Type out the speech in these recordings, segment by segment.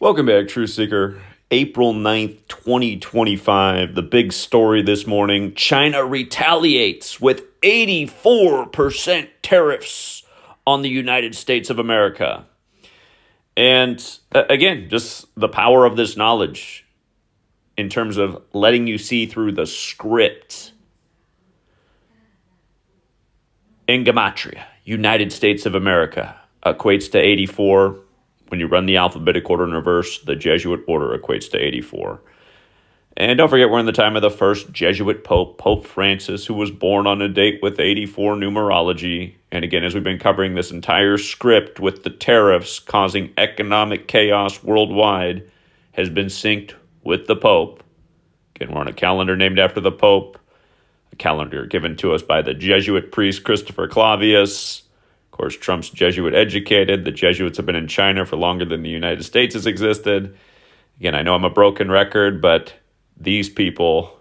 Welcome back, Truth Seeker. April 9th, 2025. The big story this morning: China retaliates with 84% tariffs on the United States of America. And again, just the power of this knowledge in terms of letting you see through the script. In Gematria, United States of America equates to 84. When you run the alphabetic order in reverse, the Jesuit order equates to 84. And don't forget, we're in the time of the first Jesuit Pope, Pope Francis, who was born on a date with 84 numerology. And again, as we've been covering this entire script with the tariffs causing economic chaos worldwide, has been synced with the Pope. Again, we're on a calendar named after the Pope, a calendar given to us by the Jesuit priest Christopher Clavius. Of course, Trump's Jesuit educated. The Jesuits have been in China for longer than the United States has existed. Again, I know I'm a broken record, but these people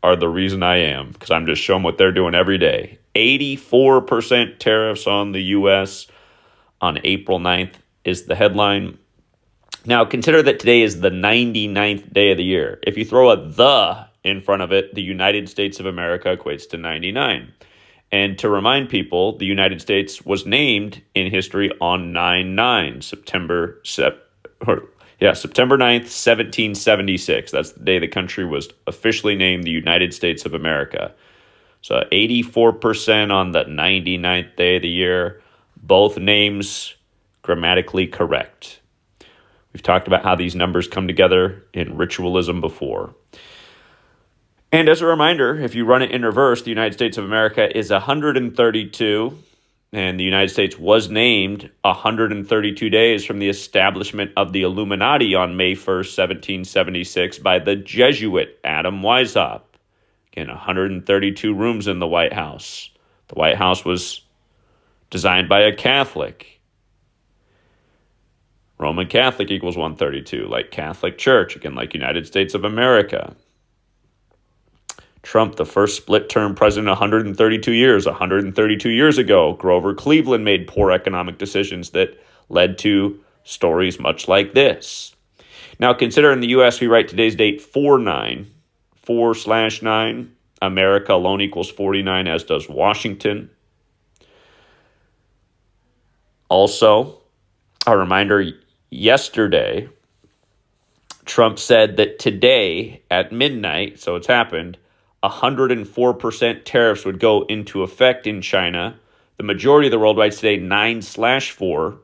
are the reason I am, because I'm just showing what they're doing every day. 84% tariffs on the U.S. on April 9th is the headline. Now, consider that today is the 99th day of the year. If you throw a "the" in front of it, the United States of America equates to 99. And to remind people, the United States was named in history on 9/9, September 9th, 1776. That's the day the country was officially named the United States of America. So 84% on the 99th day of the year. Both names grammatically correct. We've talked about how these numbers come together in ritualism before. And as a reminder, if you run it in reverse, the United States of America is 132, and the United States was named 132 days from the establishment of the Illuminati on May 1st, 1776 by the Jesuit Adam Weishaupt. Again, 132 rooms in the White House. The White House was designed by a Catholic. Roman Catholic equals 132, like Catholic Church, again, like United States of America. Trump, the first split-term president, 132 years. 132 years ago, Grover Cleveland made poor economic decisions that led to stories much like this. Now, consider in the U.S., we write today's date 4/9. 4/9. America alone equals 49, as does Washington. Also, a reminder, yesterday, Trump said that today at midnight, so it's happened, 104% tariffs would go into effect in China. The majority of the world writes today 9/4.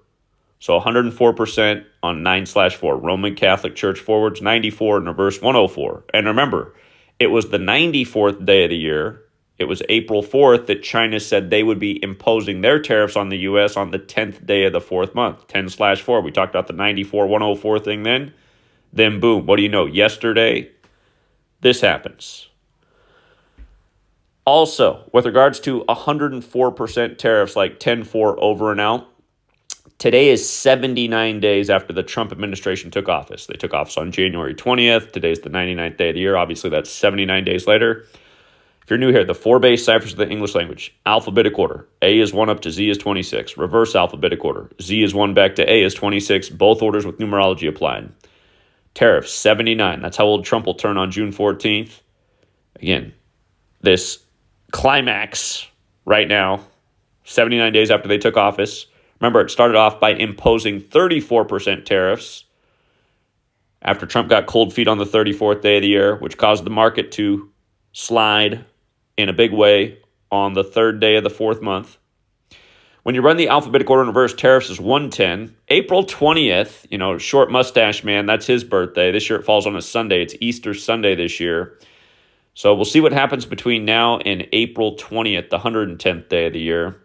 So 104% on 9/4. Roman Catholic Church forwards 94 and reverse 104. And remember, it was the 94th day of the year. It was April 4th that China said they would be imposing their tariffs on the U.S. on the 10th day of the fourth month, 10/4. We talked about the 94-104 thing then. Then boom, what do you know? Yesterday, this happens. Also, with regards to 104% tariffs, like 10-4 over and out, today is 79 days after the Trump administration took office. They took office on January 20th. Today's the 99th day of the year. Obviously, that's 79 days later. If you're new here, the four base ciphers of the English language: alphabetic order, A is 1 up to Z is 26. Reverse alphabetic order, Z is 1 back to A is 26. Both orders with numerology applied. Tariffs, 79. That's how old Trump will turn on June 14th. Again, this climax right now, 79 days after they took office. Remember, it started off by imposing 34% tariffs after Trump got cold feet on the 34th day of the year, which caused the market to slide in a big way on the third day of the fourth month. When you run the alphabetic order in reverse, tariffs is 110. April 20th, short mustache man, that's his birthday. This year it falls on a Sunday. It's Easter Sunday this year. So we'll see what happens between now and April 20th, the 110th day of the year.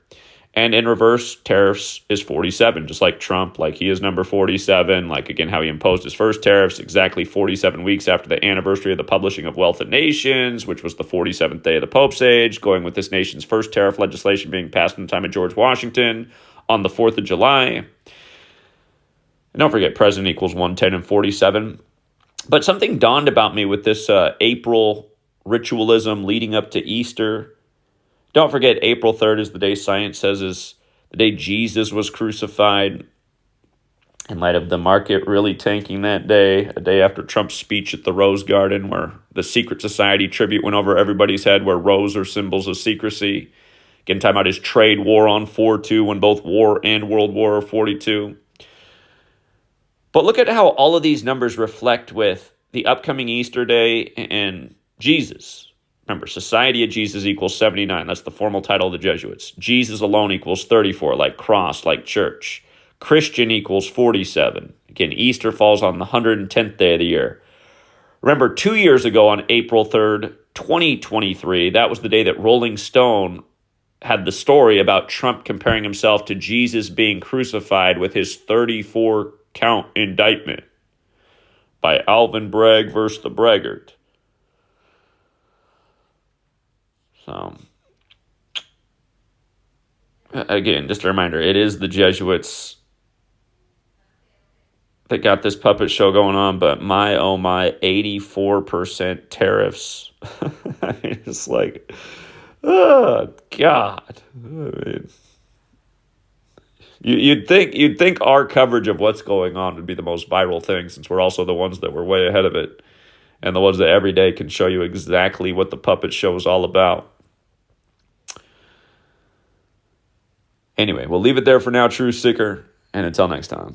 And in reverse, tariffs is 47, just like Trump, like he is number 47, like, again, how he imposed his first tariffs exactly 47 weeks after the anniversary of the publishing of Wealth of Nations, which was the 47th day of the Pope's age, going with this nation's first tariff legislation being passed in the time of George Washington on the 4th of July. And don't forget, president equals 110 and 47. But something dawned about me with this April ritualism leading up to Easter. Don't forget, April 3rd is the day science says is the day Jesus was crucified. in light of the market really tanking that day, a day after Trump's speech at the Rose Garden, where the secret society tribute went over everybody's head, where rows are symbols of secrecy. Again, talking about his trade war on 4-2 when both war and World War 42. But look at how all of these numbers reflect with the upcoming Easter day and Jesus. Remember, Society of Jesus equals 79. That's the formal title of the Jesuits. Jesus alone equals 34, like cross, like church. Christian equals 47. Again, Easter falls on the 110th day of the year. Remember, 2 years ago on April 3rd, 2023, that was the day that Rolling Stone had the story about Trump comparing himself to Jesus being crucified with his 34-count indictment by Alvin Bragg versus the Braggart. So, again, just a reminder, it is the Jesuits that got this puppet show going on, but my, oh my, 84% tariffs. I mean, it's like, oh, God. I mean, you'd think our coverage of what's going on would be the most viral thing, since we're also the ones that were way ahead of it, and the ones that every day can show you exactly what the puppet show is all about. Anyway, we'll leave it there for now, True Seeker, and until next time.